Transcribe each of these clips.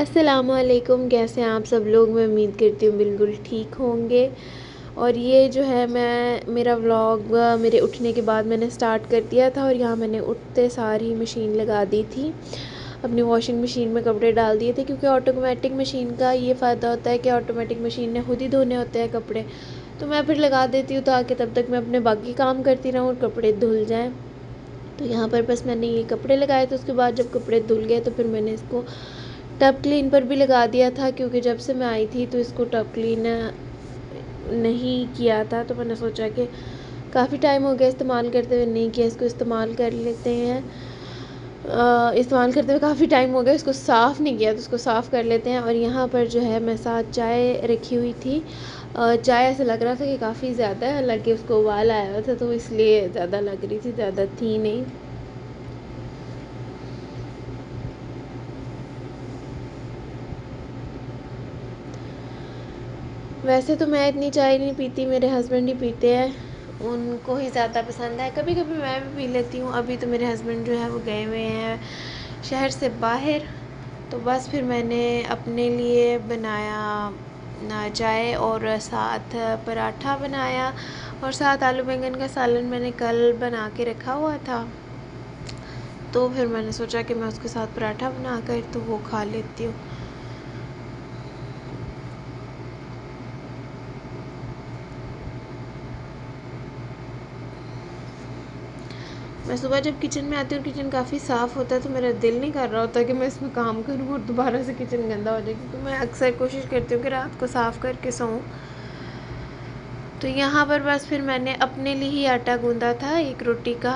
अस्सलामुअलैकुम, कैसे हैं आप सब लोग। मैं उम्मीद करती हूँ बिल्कुल ठीक होंगे। और ये जो है मेरा व्लॉग मेरे उठने के बाद मैंने स्टार्ट कर दिया था। और यहाँ मैंने उठते सार ही मशीन लगा दी थी, अपनी वॉशिंग मशीन में कपड़े डाल दिए थे। क्योंकि ऑटोमेटिक मशीन का ये फ़ायदा होता है कि ऑटोमेटिक मशीन ने खुद ही धोने होते हैं कपड़े। तो मैं फिर लगा देती हूँ ताकि तब तक मैं अपने बाकी काम करती रहूँ और कपड़े धुल जाएँ। तो यहाँ पर बस मैंने ये कपड़े लगाए थे। उसके बाद जब कपड़े धुल गए तो फिर मैंने इसको टब क्लीन पर भी लगा दिया था। क्योंकि जब से मैं आई थी तो इसको टब क्लीन नहीं किया था। तो मैंने सोचा कि काफ़ी टाइम हो गया इस्तेमाल करते हुए, नहीं किया, इसको इस्तेमाल कर लेते हैं। इस्तेमाल करते हुए काफ़ी टाइम हो गया, इसको साफ़ नहीं किया तो इसको साफ़ कर लेते हैं। और यहाँ पर जो है मैं साथ चाय रखी हुई थी। चाय ऐसा लग रहा था कि काफ़ी ज़्यादा है, हालांकि उसको उबाल आया हुआ था तो इसलिए ज़्यादा लग रही थी, ज़्यादा थी नहीं। वैसे तो मैं इतनी चाय नहीं पीती, मेरे हस्बैंड ही पीते हैं, उनको ही ज़्यादा पसंद है। कभी कभी मैं भी पी लेती हूँ। अभी तो मेरे हस्बैंड जो है वो गए हुए हैं शहर से बाहर। तो बस फिर मैंने अपने लिए बनाया ना चाय, और साथ पराठा बनाया, और साथ आलू बैंगन का सालन मैंने कल बना के रखा हुआ था। तो फिर मैंने सोचा कि मैं उसके साथ पराठा बनाकर तो वो खा लेती हूँ। मैं सुबह जब किचन में आती हूँ, किचन काफ़ी साफ़ होता है, तो मेरा दिल नहीं कर रहा होता कि मैं इसमें काम करूँ और दोबारा से किचन गंदा हो जाए। क्योंकि मैं अक्सर कोशिश करती हूँ कि रात को साफ़ करके सोऊं। तो यहाँ पर बस फिर मैंने अपने लिए ही आटा गूँधा था एक रोटी का,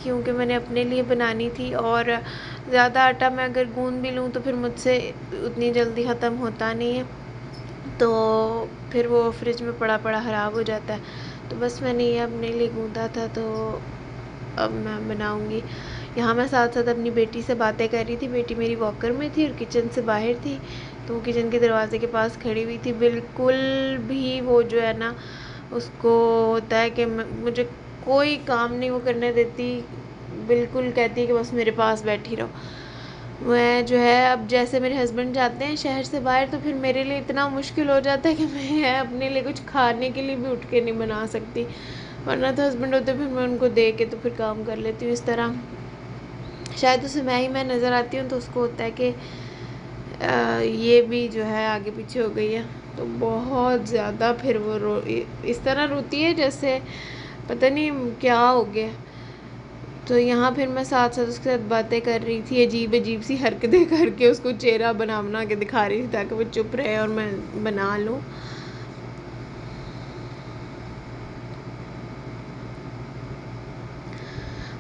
क्योंकि मैंने अपने लिए बनानी थी। और ज़्यादा आटा मैं अगर गूँध भी लूँ तो फिर मुझसे उतनी जल्दी ख़त्म होता नहीं है, तो फिर वो फ्रिज में पड़ा पड़ा ख़राब हो जाता है। तो बस मैंने ये अपने लिए गूँधा था, तो अब मैं बनाऊँगी। यहाँ मैं साथ साथ अपनी बेटी से बातें कर रही थी। बेटी मेरी वॉकर में थी और किचन से बाहर थी, तो वो किचन के दरवाज़े के पास खड़ी हुई थी। बिल्कुल भी वो जो है ना, उसको होता है कि मुझे कोई काम नहीं वो करने देती। बिल्कुल कहती है कि बस मेरे पास बैठी रहो। मैं जो है, अब जैसे मेरे हस्बैंड जाते हैं शहर से बाहर तो फिर मेरे लिए इतना मुश्किल हो जाता है कि मैं अपने लिए कुछ खाने के लिए भी उठ के नहीं बना सकती। वरना तो हस्बैंड होते फिर मैं उनको दे के तो फिर काम कर लेती हूँ। इस तरह शायद उसे मैं नज़र आती हूँ, तो उसको होता है कि ये भी जो है आगे पीछे हो गई है। तो बहुत ज़्यादा फिर वो इस तरह रोती है जैसे पता नहीं क्या हो गया। तो यहाँ फिर मैं साथ साथ उसके साथ बातें कर रही थी, अजीब अजीब सी हरकतें करके उसको चेहरा बना बना के दिखा रही थी ताकि वो चुप रहे और मैं बना लूँ।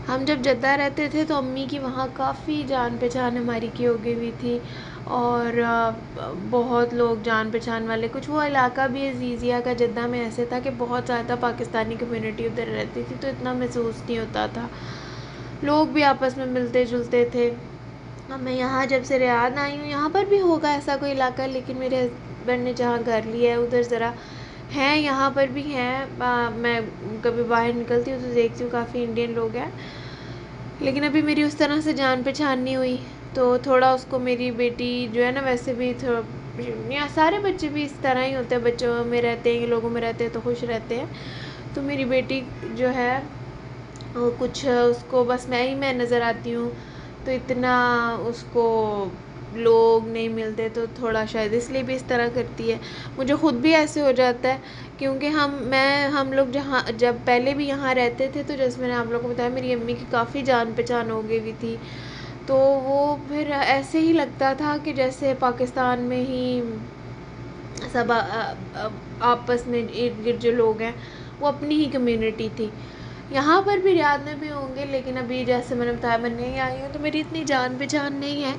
हम जब जद्दा रहते थे तो अम्मी की वहाँ काफ़ी जान पहचान हमारी की हो गई हुई थी। और बहुत लोग जान पहचान वाले, कुछ वो इलाका भी अजीज़िया का जद्दा में ऐसे था कि बहुत ज़्यादा पाकिस्तानी कम्युनिटी उधर रहती थी, तो इतना महसूस नहीं होता था, लोग भी आपस में मिलते जुलते थे। अब मैं यहाँ जब से रियाद आई हूँ, यहाँ पर भी होगा ऐसा कोई इलाका, लेकिन मेरे हस्बैंड ने जहाँ घर लिया है उधर ज़रा हैं, यहाँ पर भी हैं। मैं कभी बाहर निकलती हूँ तो देखती हूँ काफ़ी इंडियन लोग हैं, लेकिन अभी मेरी उस तरह से जान पहचान नहीं हुई। तो थोड़ा उसको, मेरी बेटी जो है ना, वैसे भी थोड़ा, यहाँ सारे बच्चे भी इस तरह ही होते हैं, बच्चों में रहते हैं, लोगों में रहते हैं तो खुश रहते हैं। तो मेरी बेटी जो है वो कुछ, उसको बस मैं नज़र आती हूँ, तो इतना उसको लोग नहीं मिलते, तो थोड़ा शायद इसलिए भी इस तरह करती है। मुझे ख़ुद भी ऐसे हो जाता है, क्योंकि हम लोग जहाँ जब पहले भी यहाँ रहते थे, तो जैसे मैंने आप लोगों को बताया मेरी अम्मी की काफ़ी जान पहचान हो गई हुई थी। तो वो फिर ऐसे ही लगता था कि जैसे पाकिस्तान में ही सब आपस में इर्द गिर्द जो लोग हैं वो अपनी ही कम्युनिटी थी। यहाँ पर भी रियाद में भी होंगे, लेकिन अभी जैसे मैंने बताया मैं नहीं आई हूँ तो मेरी इतनी जान पहचान नहीं है,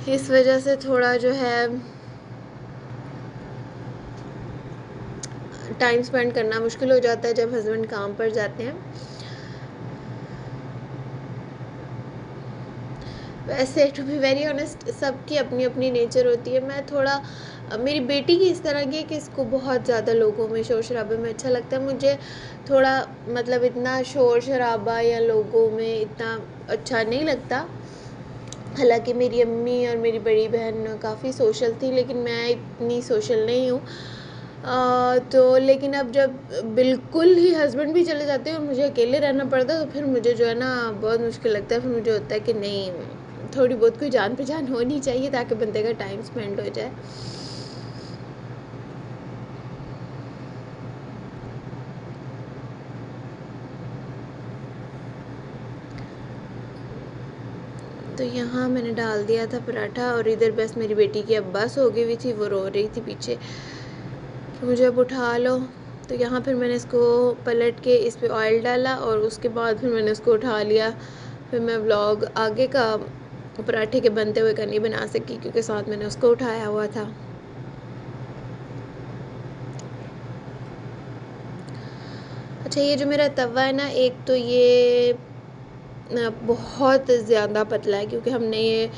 इस वजह से थोड़ा जो है टाइम स्पेंड करना मुश्किल हो जाता है जब हस्बैंड काम पर जाते हैं। वैसे टू बी वेरी ऑनेस्ट सबकी अपनी अपनी नेचर होती है। मैं थोड़ा, मेरी बेटी की इस तरह की है कि इसको बहुत ज़्यादा लोगों में, शोर शराबे में अच्छा लगता है। मुझे थोड़ा मतलब इतना शोर शराबा या लोगों में इतना अच्छा नहीं लगता। हालांकि मेरी अम्मी और मेरी बड़ी बहन काफ़ी सोशल थी, लेकिन मैं इतनी सोशल नहीं हूँ। तो लेकिन अब जब बिल्कुल ही हस्बैंड भी चले जाते हैं और मुझे अकेले रहना पड़ता है, तो फिर मुझे जो है ना बहुत मुश्किल लगता है। फिर मुझे होता है कि नहीं, थोड़ी बहुत कोई जान पहचान होनी चाहिए ताकि बंदे का टाइम स्पेंड हो जाए। तो यहाँ मैंने डाल दिया था पराठा, और इधर बस मेरी बेटी की अब बस हो गई हुई थी, वो रो रही थी पीछे, तो मुझे अब उठा लो। तो यहाँ फिर मैंने इसको पलट के इस पर ऑयल डाला, और उसके बाद फिर मैंने उसको उठा लिया। फिर मैं व्लॉग आगे का पराठे के बनते हुए का नहीं बना सकी, क्योंकि साथ मैंने उसको उठाया हुआ था। अच्छा, ये जो मेरा तवा है ना, एक तो ये बहुत ज़्यादा पतला है, क्योंकि हमने ये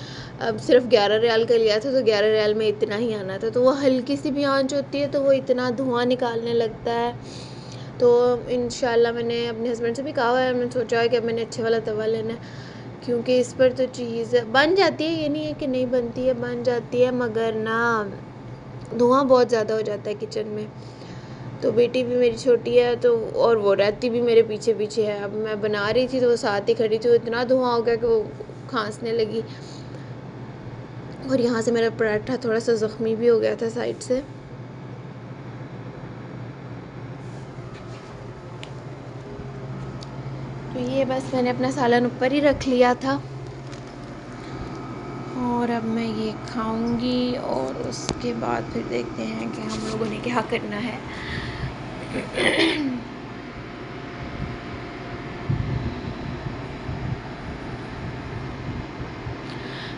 अब सिर्फ 11 रियाल का लिया था, तो 11 रियाल में इतना ही आना था। तो वो हल्की सी भी आंच होती है तो वो इतना धुआं निकालने लगता है। तो इंशाल्लाह मैंने अपने हस्बैंड से भी कहा हुआ है, मैंने सोचा है कि अब मैंने अच्छे वाला तवा लेना है, क्योंकि इस पर तो चीज़ बन जाती है, ये नहीं है कि नहीं बनती है, बन जाती है, मगर ना धुआं बहुत ज़्यादा हो जाता है किचन में। तो बेटी भी मेरी छोटी है, तो और वो रहती भी मेरे पीछे पीछे है। अब मैं बना रही थी तो वो साथ ही खड़ी थी, वो इतना धुआं हो गया कि वो खांसने लगी, और यहाँ से मेरा पराठा थोड़ा सा ज़ख्मी भी हो गया था साइड से। तो ये बस मैंने अपना सालन ऊपर ही रख लिया था, और अब मैं ये खाऊंगी, और उसके बाद फिर देखते हैं कि हम लोगों ने क्या करना है।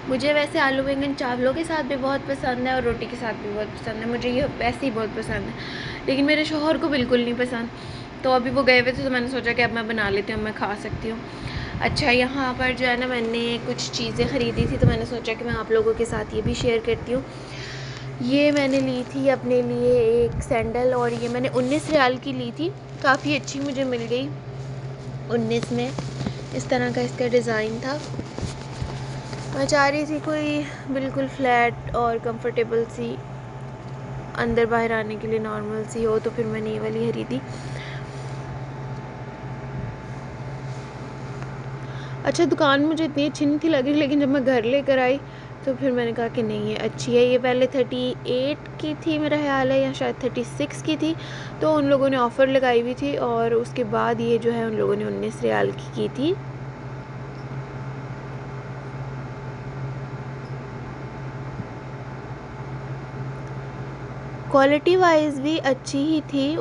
मुझे वैसे आलू बैंगन चावलों के साथ भी बहुत पसंद है, और रोटी के साथ भी बहुत पसंद है। मुझे ये वैसे ही बहुत पसंद है, लेकिन मेरे शौहर को बिल्कुल नहीं पसंद। तो अभी वो गए हुए थे, तो मैंने सोचा कि अब मैं बना लेती हूँ, मैं खा सकती हूँ। अच्छा, यहाँ पर जो है ना, मैंने कुछ चीज़ें ख़रीदी थी, तो मैंने सोचा कि मैं आप लोगों के साथ ये भी शेयर करती हूँ। ये मैंने ली थी अपने लिए एक सैंडल, और ये मैंने 19 रियाल की ली थी, काफ़ी अच्छी मुझे मिल गई 19 में। इस तरह का इसका डिज़ाइन था। मैं चाह रही थी कोई बिल्कुल फ्लैट और कंफर्टेबल सी, अंदर बाहर आने के लिए नॉर्मल सी हो, तो फिर मैंने ये वाली खरीदी। अच्छा, दुकान मुझे इतनी अच्छी नहीं थी लगी, लेकिन जब मैं घर लेकर आई तो फिर मैंने कहा कि नहीं, ये अच्छी है। ये पहले 38 की थी मेरा ख्याल है, या शायद 36 की थी, तो उन लोगों ने ऑफ़र लगाई हुई थी, और उसके बाद ये जो है उन लोगों ने 19 रियाल की थी। क्वालिटी वाइज भी अच्छी ही थी,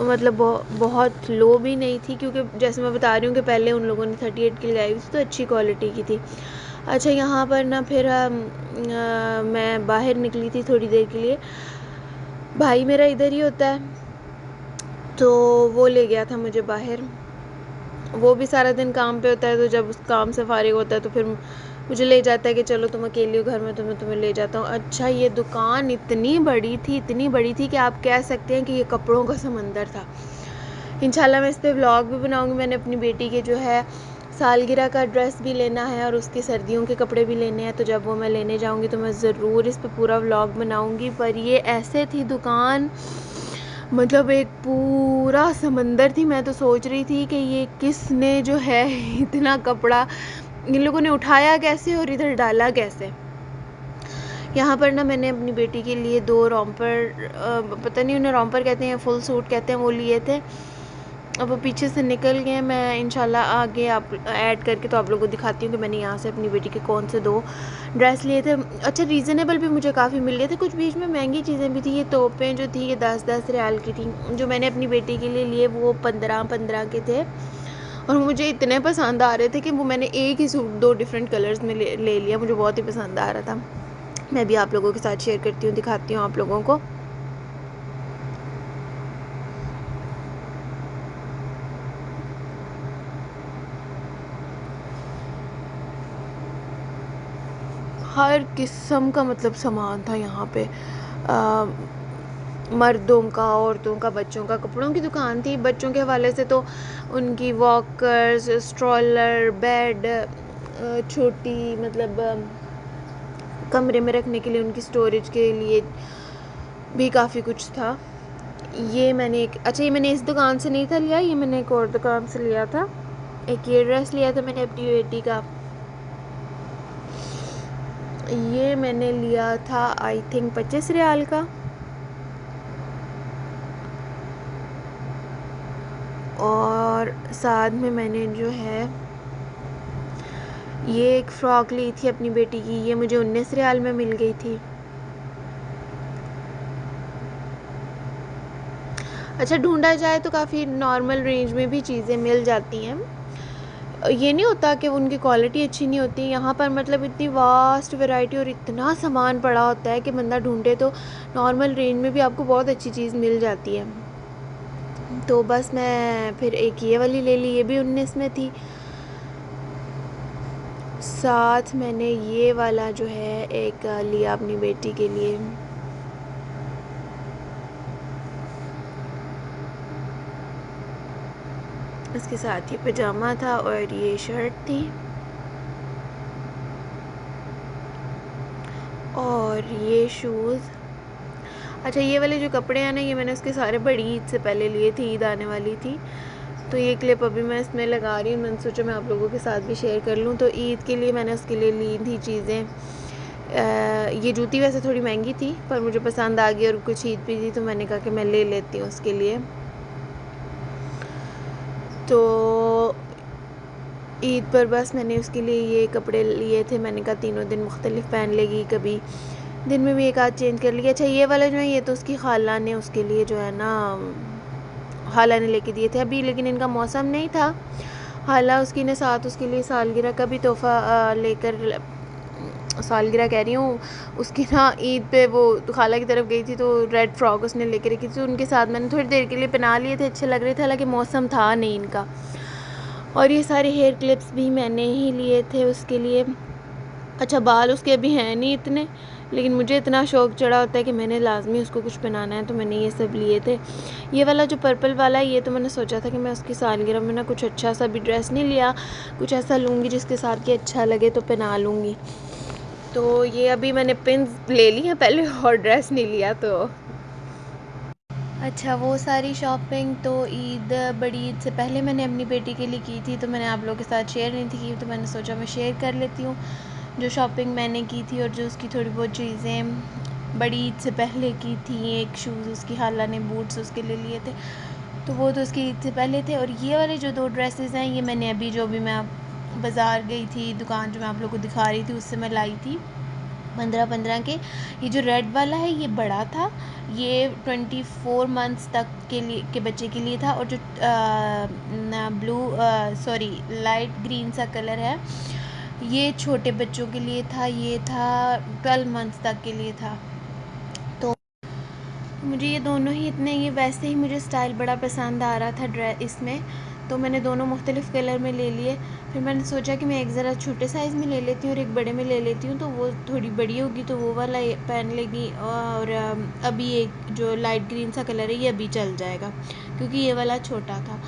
मतलब बहुत लो भी नहीं थी, क्योंकि जैसे मैं बता रही हूँ कि पहले उन लोगों ने 38 की लगाई हुई थी, तो अच्छी क्वालिटी की थी। अच्छा, यहाँ पर ना फिर मैं बाहर निकली थी थोड़ी देर के लिए। भाई मेरा इधर ही होता है, तो वो ले गया था मुझे बाहर। वो भी सारा दिन काम पे होता है, तो जब उस काम से फारिग होता है तो फिर मुझे ले जाता है कि चलो तुम अकेली हो घर में, तो मैं तुम्हें ले जाता हूँ। अच्छा, ये दुकान इतनी बड़ी थी, इतनी बड़ी थी कि आप कह सकते हैं कि ये कपड़ों का समंदर था। इंशाल्लाह मैं इस पर व्लॉग भी बनाऊँगी। मैंने अपनी बेटी के जो है सालगिरह का ड्रेस भी लेना है, और उसके सर्दियों के कपड़े भी लेने हैं, तो जब वो मैं लेने जाऊँगी तो मैं ज़रूर इस पर पूरा व्लॉग बनाऊँगी। पर ये ऐसे थी दुकान, मतलब एक पूरा समंदर थी। मैं तो सोच रही थी कि ये किसने जो है इतना कपड़ा इन लोगों ने उठाया कैसे और इधर डाला कैसे। यहाँ पर ना मैंने अपनी बेटी के लिए 2 रोम्पर, पता नहीं उन्हें रोम्पर कहते हैं, फुल सूट कहते हैं, वो लिए थे। अब वो पीछे से निकल गए। मैं इंशाल्लाह आगे आप ऐड करके तो आप लोगों को दिखाती हूँ कि मैंने यहाँ से अपनी बेटी के कौन से 2 ड्रेस लिए थे। अच्छा, रीज़नेबल भी मुझे काफ़ी मिल गए थे। कुछ बीच में महंगी चीज़ें भी थी। ये तोपें जो थी ये 10-10 रियाल की थी। जो मैंने अपनी बेटी के लिए लिए वो 15-15 के थे, और मुझे इतने पसंद आ रहे थे कि वो मैंने एक ही सूट 2 डिफरेंट कलर्स में ले लिया। मुझे बहुत ही पसंद आ रहा था। मैं भी आप लोगों के साथ शेयर करती हूँ, दिखाती हूँ आप लोगों को। हर किस्म का मतलब सामान था यहाँ पे। मर्दों का, औरतों का, बच्चों का, कपड़ों की दुकान थी। बच्चों के हवाले से तो उनकी वॉकर्स, स्ट्रॉलर, बेड, छोटी मतलब कमरे में रखने के लिए, उनकी स्टोरेज के लिए भी काफ़ी कुछ था। ये मैंने ये मैंने इस दुकान से नहीं था लिया, ये मैंने एक और दुकान से लिया था। एक ये ड्रेस लिया था मैंने अपनी बेटी का, ये मैंने लिया था आई थिंक 25 रियाल का। और साथ में मैंने जो है ये एक फ़्रॉक ली थी अपनी बेटी की, ये मुझे 19 रियाल में मिल गई थी। अच्छा, ढूंढा जाए तो काफ़ी नॉर्मल रेंज में भी चीज़ें मिल जाती हैं। ये नहीं होता कि उनकी क्वालिटी अच्छी नहीं होती। यहाँ पर मतलब इतनी वास्ट वैरायटी और इतना सामान पड़ा होता है कि बंदा ढूंढे तो नॉर्मल रेंज में भी आपको बहुत अच्छी चीज़ मिल जाती है। तो बस मैं फिर एक ये वाली ले ली, ये भी 19 में थी। साथ मैंने ये वाला जो है एक लिया अपनी बेटी के लिए। इसके साथ ये पजामा था और ये शर्ट थी। और ये शूज़। अच्छा, ये वाले जो कपड़े हैं ना, ये मैंने उसके सारे बड़ी ईद से पहले लिए थे, ईद आने वाली थी। तो ये क्लिप अभी मैं इसमें लगा रही हूँ, मैंने सोचा मैं आप लोगों के साथ भी शेयर कर लूँ। तो ईद के लिए मैंने उसके लिए ली थी चीज़ें। ये जूती वैसे थोड़ी महंगी थी पर मुझे पसंद आ गई और कुछ ईद भी थी तो मैंने कहा कि मैं ले लेती हूँ उसके लिए। तो ईद पर बस मैंने उसके लिए ये कपड़े लिए थे। मैंने कहा तीनों दिन मुख्तलिफ पहन लेगी, कभी दिन में भी एक आध चेंज कर लिया। अच्छा, ये वाला जो है ये तो उसकी खाला ने उसके लिए जो है ना, खाला ने लेके दिए थे अभी, लेकिन इनका मौसम नहीं था। खाला उसकी ने साथ उसके लिए सालगिरह का भी तोहफ़ा लेकर, सालगिरह कह रही हूँ, उसकी ना ईद पे वो खाला की तरफ गई थी तो रेड फ्रॉक उसने लेके रखी थी, तो उनके साथ मैंने थोड़ी देर के लिए पहना लिए थे, अच्छे लग रहे थे, हालांकि मौसम था नहीं इनका। और ये सारे हेयर क्लिप्स भी मैंने ही लिए थे उसके लिए। अच्छा, बाल उसके अभी हैं नहीं इतने, लेकिन मुझे इतना शौक़ चढ़ा होता है कि मैंने लाजमी उसको कुछ पहनाना है, तो मैंने ये सब लिए थे। ये वाला जो पर्पल वाला है, ये तो मैंने सोचा था कि मैं उसकी सालगिरह में ना कुछ अच्छा सा भी ड्रेस नहीं लिया, कुछ ऐसा लूँगी जिसके साथ कि अच्छा लगे तो पहना लूँगी। तो ये अभी मैंने पिन्स ले ली हैं पहले और ड्रेस नहीं लिया। तो अच्छा, वो सारी शॉपिंग तो बड़ी ईद से पहले मैंने अपनी बेटी के लिए की थी, तो मैंने आप लोगों के साथ शेयर नहीं थी की, तो मैंने सोचा मैं शेयर कर लेती हूँ जो शॉपिंग मैंने की थी और जो उसकी थोड़ी बहुत चीज़ें बड़ी ईद से पहले की थी। एक शूज़ उसकी खाला ने बूट्स उसके लिए लिए थे, तो वो तो उसकी ईद से पहले थे। और ये वाले जो 2 ड्रेसेस हैं, ये मैंने अभी जो भी मैं बाज़ार गई थी, दुकान जो मैं आप लोगों को दिखा रही थी उससे मैं लाई थी 15-15 के। ये जो रेड वाला है ये बड़ा था, ये 24 मंथ्स तक के बच्चे के लिए था। और जो लाइट ग्रीन सा कलर है, ये छोटे बच्चों के लिए था, ये था 12 मंथ्स तक के लिए था। तो मुझे ये दोनों ही इतने, ये वैसे ही मुझे स्टाइल बड़ा पसंद आ रहा था ड्रेस इसमें, तो मैंने दोनों मुख्तलिफ़ कलर में ले लिए। फिर मैंने सोचा कि मैं एक ज़रा छोटे साइज़ में ले लेती हूँ और एक बड़े में ले लेती हूँ, तो वो थोड़ी बड़ी होगी तो वो वाला पहन लेगी। और अभी एक जो लाइट ग्रीन सा कलर है ये अभी चल जाएगा क्योंकि ये वाला छोटा था।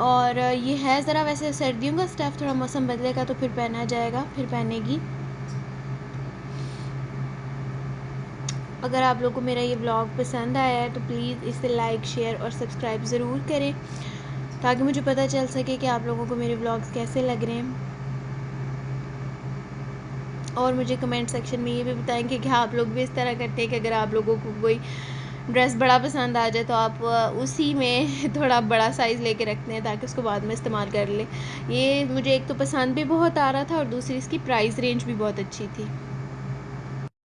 और ये है ज़रा वैसे सर्दियों का स्टफ़, थोड़ा मौसम बदलेगा तो फिर पहना जाएगा, फिर पहनेगी। अगर आप लोगों को मेरा ये ब्लॉग पसंद आया है तो प्लीज़ इसे लाइक, शेयर और सब्सक्राइब ज़रूर करें ताकि मुझे पता चल सके कि आप लोगों को मेरे ब्लॉग्स कैसे लग रहे हैं। और मुझे कमेंट सेक्शन में ये भी बताएं कि क्या आप लोग भी इस तरह करते हैं कि अगर आप लोगों को कोई ड्रेस बड़ा पसंद आ जाए तो आप उसी में थोड़ा बड़ा साइज़ लेके रखते हैं ताकि उसको बाद में इस्तेमाल कर लें। ये मुझे एक तो पसंद भी बहुत आ रहा था और दूसरी इसकी प्राइस रेंज भी बहुत अच्छी थी।